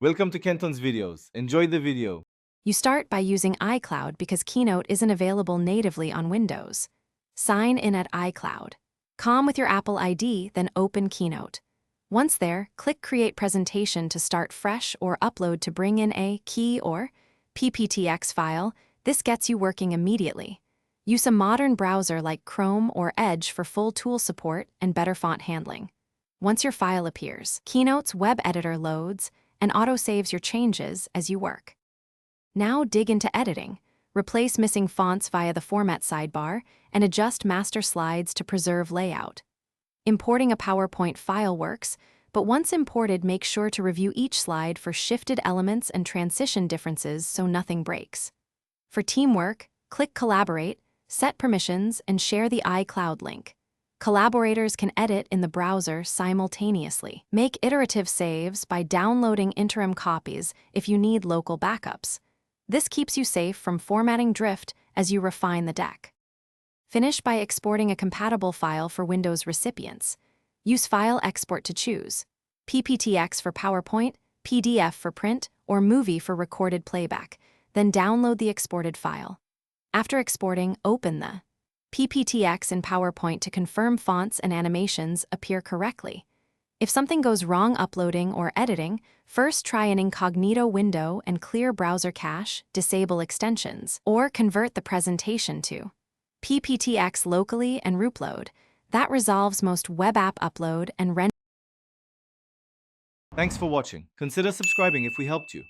Welcome to Kenton's videos. Enjoy the video. You start by using iCloud because Keynote isn't available natively on Windows. Sign in at iCloud. With your Apple ID, then open Keynote. Once there, click Create Presentation to start fresh or upload to bring in a key or PPTX file. This gets you working immediately. Use a modern browser like Chrome or Edge for full tool support and better font handling. Once your file appears, Keynote's web editor loads and auto-saves your changes as you work. Now dig into editing. Replace missing fonts via the Format sidebar and adjust master slides to preserve layout. Importing a PowerPoint file works, but once imported, make sure to review each slide for shifted elements and transition differences so nothing breaks. For teamwork, click Collaborate, set permissions, and share the iCloud link. Collaborators can edit in the browser simultaneously. Make iterative saves by downloading interim copies if you need local backups. This keeps you safe from formatting drift as you refine the deck. Finish by exporting a compatible file for Windows recipients. Use File Export to choose: PPTX for PowerPoint, PDF for print, or Movie for recorded playback. Then download the exported file. After exporting, open the PPTX in PowerPoint to confirm fonts and animations appear correctly. If something goes wrong uploading or editing, first try an incognito window and clear browser cache, disable extensions, or convert the presentation to PPTX locally and rootload. That resolves most web app upload and render. Thanks for watching. Consider subscribing if we helped you.